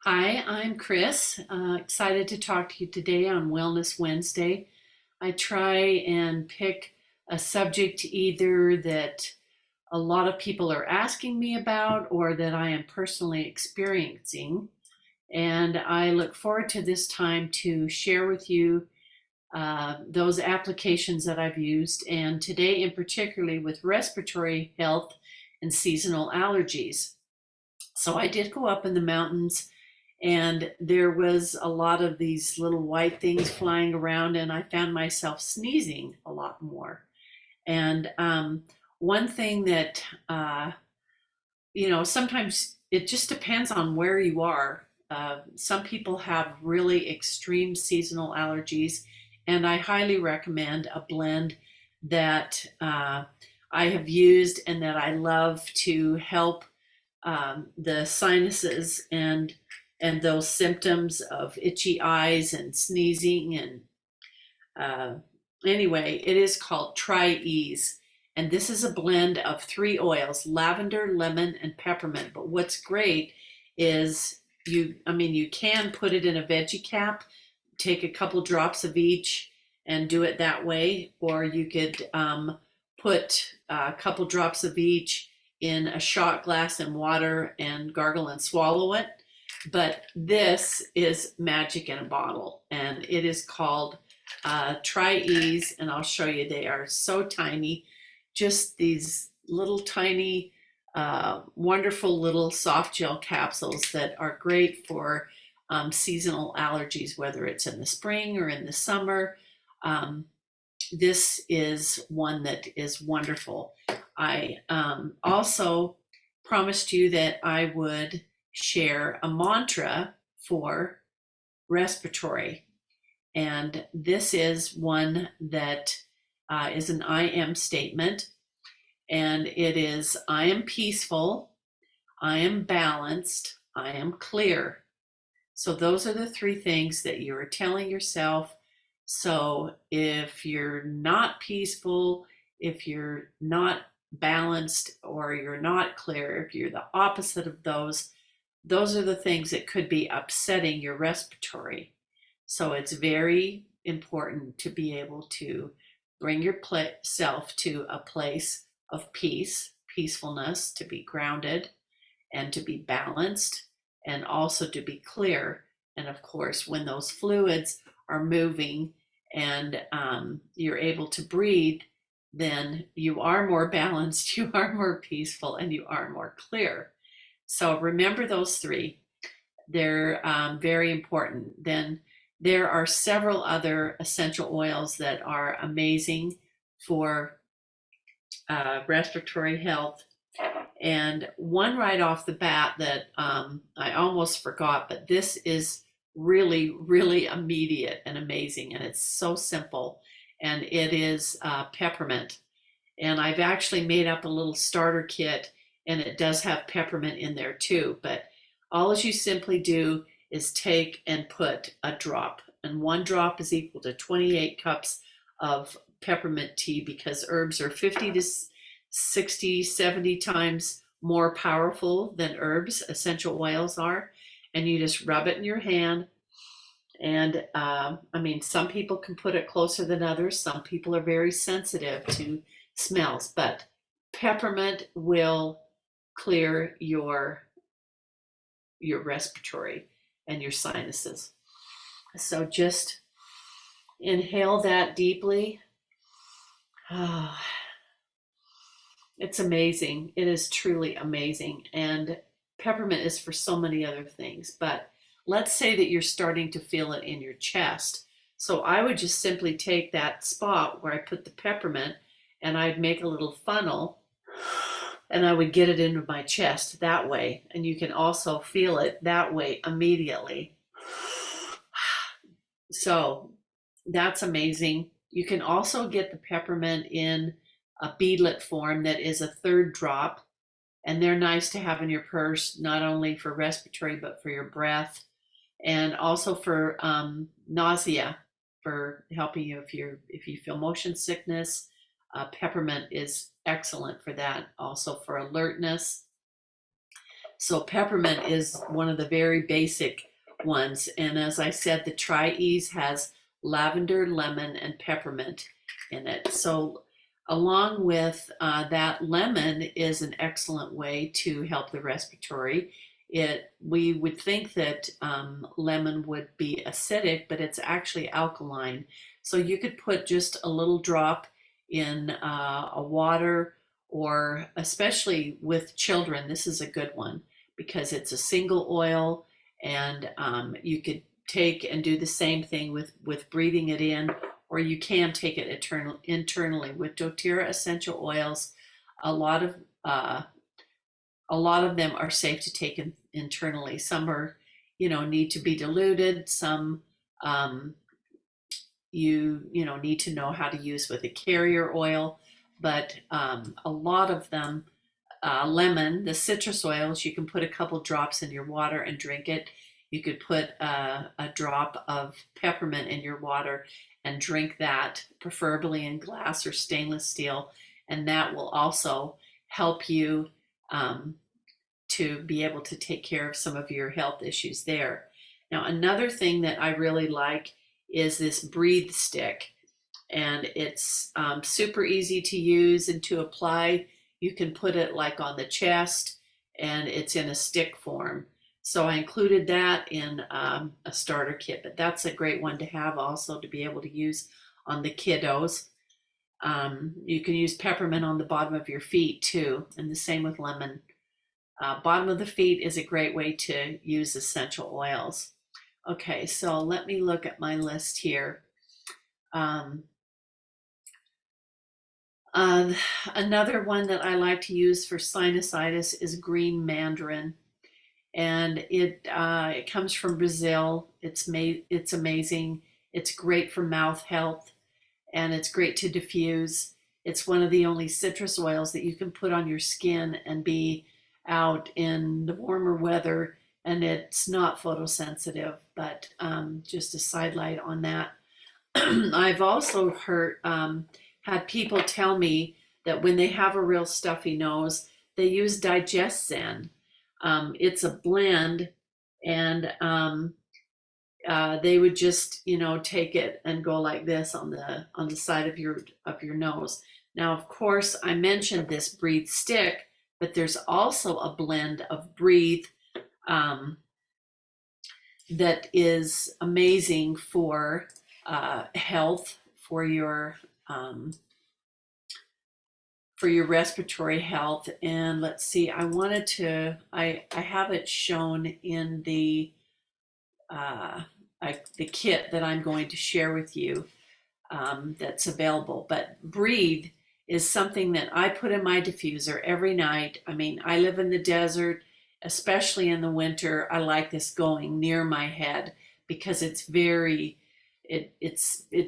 Hi, I'm Chris. Excited to talk to you today on Wellness Wednesday. I try and pick a subject either that a lot of people are asking me about or that I am personally experiencing. And I look forward to this time to share with you those applications that I've used, and today in particularly with respiratory health and seasonal allergies. So I did go up in the mountains and there was a lot of these little white things flying around, and I found myself sneezing a lot more. And one thing that sometimes it just depends on where you are. Some people have really extreme seasonal allergies, and I highly recommend a blend that I have used and that I love to help the sinuses and those symptoms of itchy eyes and sneezing and uh, anyway, it is called Try Ease. And this is a blend of three oils: lavender, lemon, and peppermint. But what's great is you can put it in a veggie cap, take a couple drops of each and do it that way. Or you could put a couple drops of each in a shot glass in water and gargle and swallow it. But this is magic in a bottle, and it is called Try Ease, and I'll show you. They are so tiny, just these little tiny, wonderful little soft gel capsules that are great for seasonal allergies, whether it's in the spring or in the summer. Um, this is one that is wonderful. I also promised you that I would share a mantra for respiratory. And this is one that is an I am statement. And it is: I am peaceful, I am balanced, I am clear. So those are the three things that you're telling yourself. So if you're not peaceful, if you're not balanced, or you're not clear, if you're the opposite of those are the things that could be upsetting your respiratory. So it's very important to be able to bring yourself to a place of peace, peacefulness, to be grounded and to be balanced and also to be clear. And of course, when those fluids are moving and you're able to breathe, then you are more balanced, you are more peaceful, and you are more clear. So remember those three. They're very important. Then there are several other essential oils that are amazing for respiratory health. And one right off the bat that I almost forgot, but this is really, really immediate and amazing, and it's so simple. And it is peppermint. And I've actually made up a little starter kit, and it does have peppermint in there too. But all you simply do is take and put a drop, and one drop is equal to 28 cups of peppermint tea, because herbs are 50 to 60, 70 times more powerful than herbs, essential oils are. And you just rub it in your hand. And some people can put it closer than others. Some people are very sensitive to smells, but peppermint will clear your respiratory and your sinuses. So just inhale that deeply. Oh, it's amazing. It is truly amazing. And peppermint is for so many other things, but let's say that you're starting to feel it in your chest. So I would just simply take that spot where I put the peppermint and I'd make a little funnel and I would get it into my chest that way. And you can also feel it that way immediately. So that's amazing. You can also get the peppermint in a beadlet form that is a third drop. And they're nice to have in your purse, not only for respiratory, but for your breath, and also for nausea, for helping you if you feel motion sickness. Peppermint is excellent for that, also for alertness. So peppermint is one of the very basic ones. And as I said, the Tri-Ease has lavender, lemon, and peppermint in it. So along with that, lemon is an excellent way to help the respiratory. We would think that lemon would be acidic, but it's actually alkaline. So you could put just a little drop in a water, or especially with children, this is a good one because it's a single oil, and you could take and do the same thing with breathing it in, or you can take it internally with doTERRA essential oils. A lot of uh, a lot of them are safe to take internally. Some are, need to be diluted. Some um, you need to know how to use with a carrier oil, but a lot of them, lemon, the citrus oils, you can put a couple drops in your water and drink it. You could put a drop of peppermint in your water and drink that, preferably in glass or stainless steel, and that will also help you um, to be able to take care of some of your health issues there. Now, another thing that I really like is this breathe stick, and it's super easy to use and to apply. You can put it like on the chest, and it's in a stick form. So I included that in a starter kit, but that's a great one to have also to be able to use on the kiddos. You can use peppermint on the bottom of your feet too, and the same with lemon. Bottom of the feet is a great way to use essential oils. Okay, so let me look at my list here. Um, Another one that I like to use for sinusitis is green mandarin, and it comes from Brazil. It's amazing. It's great for mouth health, and it's great to diffuse. It's one of the only citrus oils that you can put on your skin and be out in the warmer weather, and it's not photosensitive, but just a sidelight on that. I've also had people tell me that when they have a real stuffy nose, they use Digestive. It's a blend, and they would just take it and go like this on the side of your nose. Now, of course, I mentioned this breathe stick, but there's also a blend of breathe um, that is amazing for health, um, for your respiratory health. And let's see, I have it shown in the kit that I'm going to share with you, that's available. But breathe is something that I put in my diffuser every night. I mean, I live in the desert, especially in the winter. I like this going near my head because it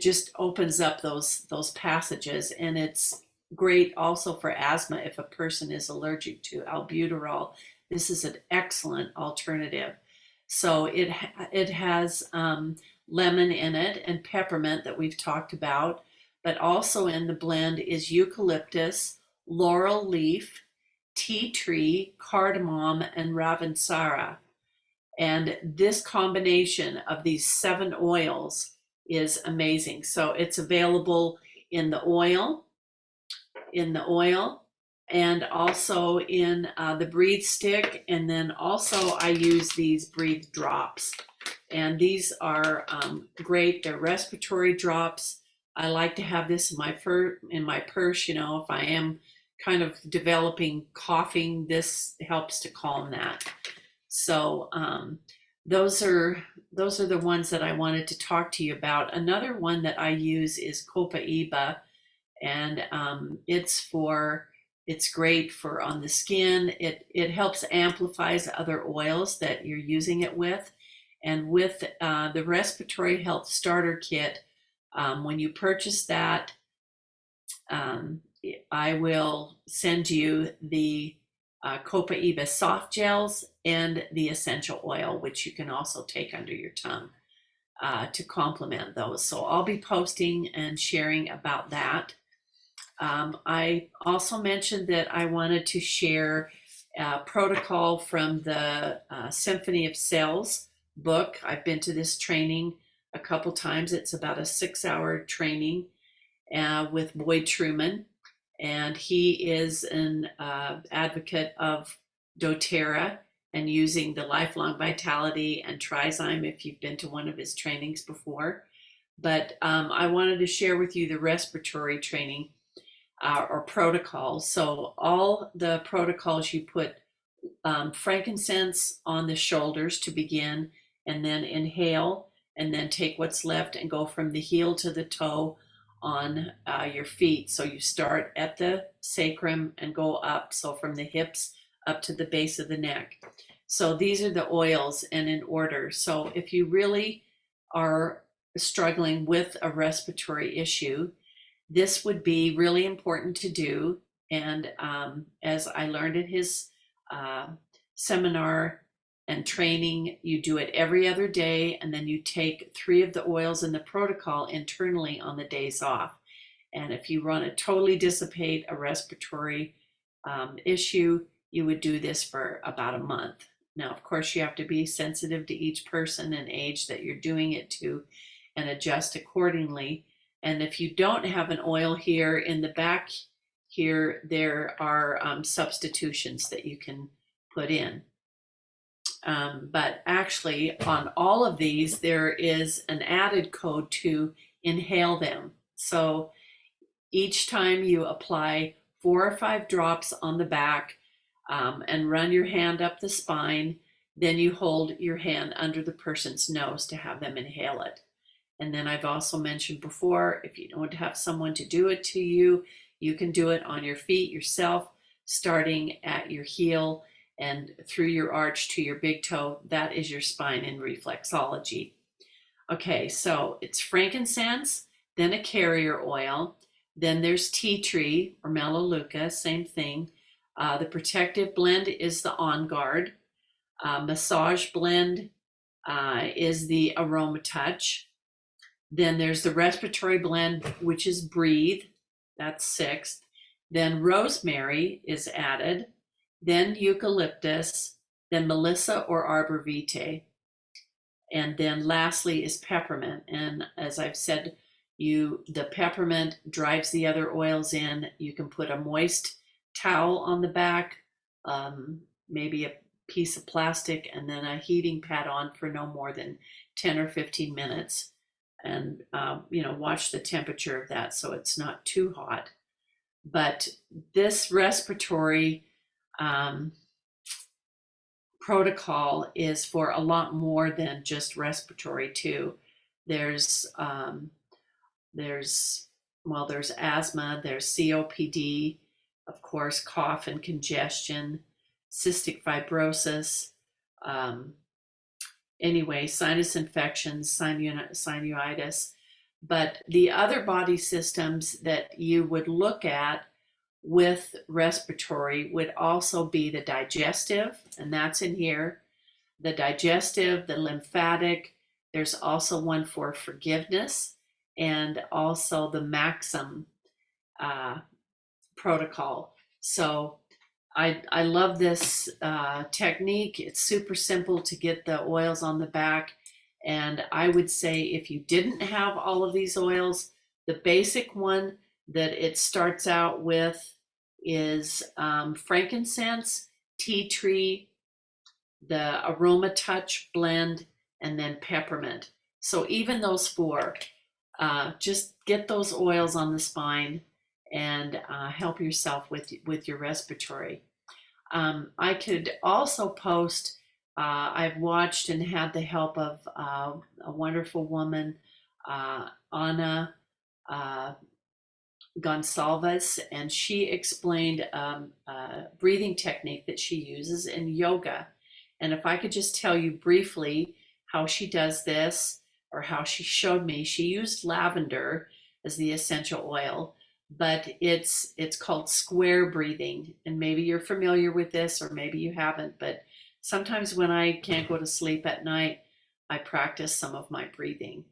just opens up those passages, and it's great also for asthma if a person is allergic to albuterol. This is an excellent alternative. So it has lemon in it and peppermint that we've talked about, but also in the blend is eucalyptus, laurel leaf, tea tree, cardamom, and ravensara. And this combination of these 7 oils is amazing. So it's available in the oil, and also in the breathe stick. And then also I use these breathe drops, and these are great. They're respiratory drops. I like to have this in my purse. If I am kind of developing coughing, this helps to calm that. So those are the ones that I wanted to talk to you about. Another one that I use is Copaiba, and it's great for on the skin. It helps amplifies other oils that you're using it with. And with the Respiratory Health Starter Kit, when you purchase that, um, I will send you the Copaiba soft gels and the essential oil, which you can also take under your tongue to complement those. So I'll be posting and sharing about that. I also mentioned that I wanted to share protocol from the Symphony of Cells book. I've been to this training a couple times. It's about a 6-hour training with Boyd Truman, and he is an advocate of doTERRA and using the lifelong vitality and Trizyme if you've been to one of his trainings before. But I wanted to share with you the respiratory training or protocols. So all the protocols, you put frankincense on the shoulders to begin, and then inhale, and then take what's left and go from the heel to the toe on your feet. So you start at the sacrum and go up, so from the hips up to the base of the neck. So these are the oils and in order. So if you really are struggling with a respiratory issue, this would be really important to do. And as I learned in his seminar and training, you do it every other day, and then you take 3 of the oils in the protocol internally on the days off. And if you want to totally dissipate a respiratory issue, you would do this for about a month. Now, of course, you have to be sensitive to each person and age that you're doing it to and adjust accordingly. And if you don't have an oil here in the back here, there are substitutions that you can put in. But actually, on all of these, there is an added code to inhale them. So each time you apply 4 or 5 drops on the back and run your hand up the spine, then you hold your hand under the person's nose to have them inhale it. And then I've also mentioned before, if you don't have someone to do it to you, you can do it on your feet yourself, starting at your heel and through your arch to your big toe. That is your spine in reflexology. Okay, so it's frankincense, then a carrier oil, then there's tea tree or melaleuca, same thing. The protective blend is the On Guard. Massage blend is the Aroma Touch. Then there's the respiratory blend, which is Breathe. That's 6th. Then rosemary is added. Then eucalyptus. Then melissa or arbor vitae. And then lastly is peppermint. And as I've said, the peppermint drives the other oils in. You can put a moist towel on the back, maybe a piece of plastic, and then a heating pad on for no more than 10 or 15 minutes. And watch the temperature of that so it's not too hot. But this respiratory protocol is for a lot more than just respiratory too. There's asthma, there's COPD, of course, cough and congestion, cystic fibrosis, sinus infections, sinusitis. But the other body systems that you would look at with respiratory would also be the digestive, and that's in here. The digestive, the lymphatic, there's also one for forgiveness, and also the Maxim protocol. So I love this technique. It's super simple to get the oils on the back. And I would say if you didn't have all of these oils, the basic one that it starts out with is frankincense, tea tree, the Aroma Touch blend, and then peppermint. So even those 4, just get those oils on the spine and help yourself with your respiratory. I could also post, I've watched and had the help of a wonderful woman, Ana Gonsalves, and she explained a breathing technique that she uses in yoga. And if I could just tell you briefly how she does this, or how she showed me, she used lavender as the essential oil, but it's called square breathing. And maybe you're familiar with this, or maybe you haven't, but sometimes when I can't go to sleep at night, I practice some of my breathing.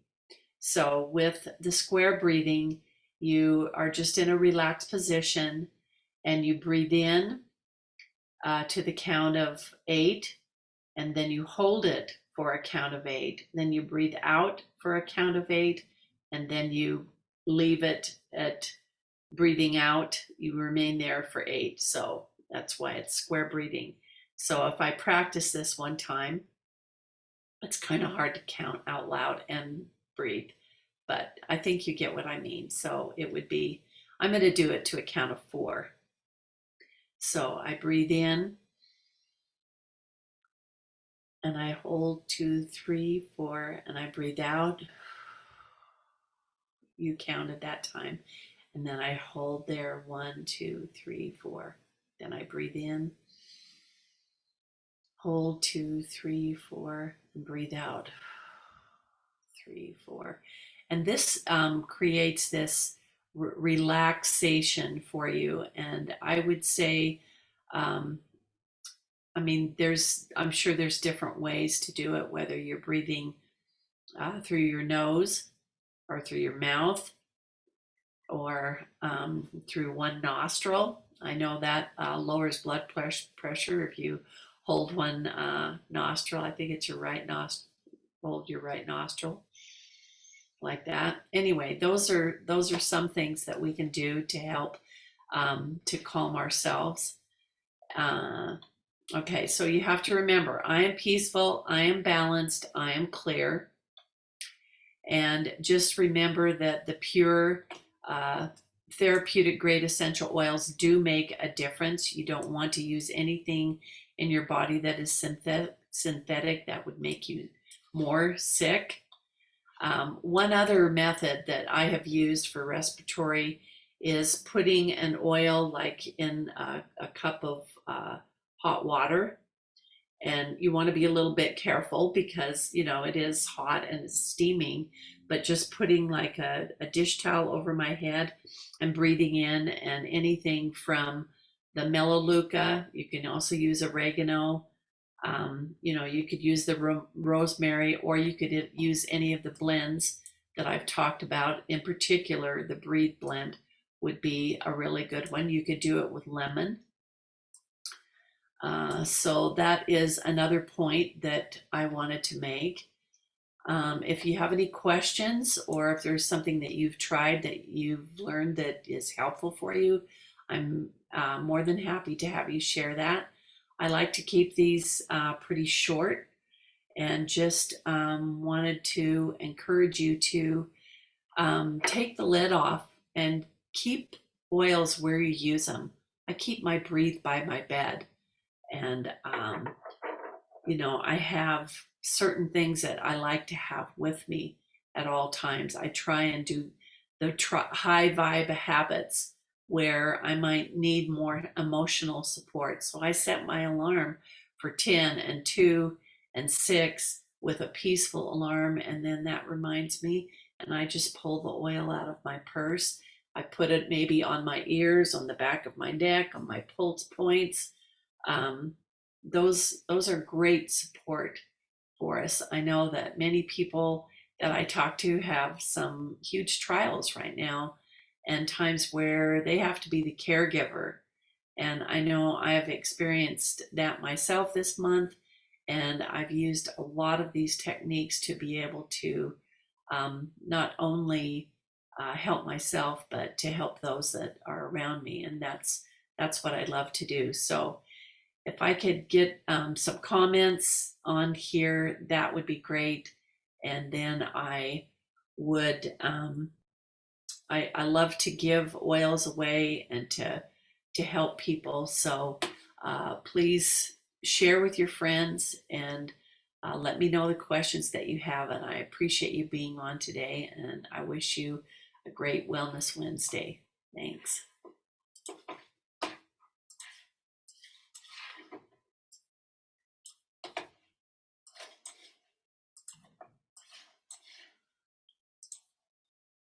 So with the square breathing, you are just in a relaxed position and you breathe in to the count of 8, and then you hold it for a count of 8. Then you breathe out for a count of 8, and then you leave it at breathing out. You remain there for 8. So that's why it's square breathing. So if I practice this one time, it's kind of hard to count out loud and breathe, but I think you get what I mean. So it would be, I'm going to do it to a count of 4. So I breathe in and I hold 2, 3, 4, and I breathe out. You counted that time. And then I hold there 1, 2, 3, 4. Then I breathe in, hold 2, 3, 4, and breathe out 3, 4. And this creates this relaxation for you. And I would say, I mean, I'm sure there's different ways to do it, whether you're breathing through your nose or through your mouth or through one nostril. I know that lowers blood pressure if you hold one nostril. I think it's your right nostril. Hold your right nostril like that. Anyway, those are some things that we can do to help to calm ourselves. Okay, so you have to remember, I am peaceful, I am balanced, I am clear. And just remember that the pure therapeutic grade essential oils do make a difference. You don't want to use anything in your body that is synthetic that would make you more sick. One other method that I have used for respiratory is putting an oil like in a cup of hot water. And you want to be a little bit careful because, you know, it is hot and it's steaming, but just putting like a dish towel over my head and breathing in, and anything from the melaleuca. You can also use oregano. You know, you could use the rosemary, or you could use any of the blends that I've talked about. In particular, the Breathe blend would be a really good one. You could do it with lemon. So that is another point that I wanted to make. If you have any questions, or if there's something that you've tried that you've learned that is helpful for you, I'm more than happy to have you share that. I like to keep these pretty short, and just wanted to encourage you to take the lid off and keep oils where you use them. I keep my Breathe by my bed. And, you know, I have certain things that I like to have with me at all times. I try and do the high vibe habits where I might need more emotional support. So I set my alarm for 10 and 2 and 6 with a peaceful alarm. And then that reminds me, and I just pull the oil out of my purse. I put it maybe on my ears, on the back of my neck, on my pulse points. Those are great support for us. I know that many people that I talk to have some huge trials right now, and times where they have to be the caregiver. And I know I have experienced that myself this month, and I've used a lot of these techniques to be able to not only help myself, but to help those that are around me. And that's what I love to do. So if I could get some comments on here, that would be great. And then I would, I love to give oils away and to help people. So please share with your friends, and let me know the questions that you have. And I appreciate you being on today, and I wish you a great Wellness Wednesday. Thanks.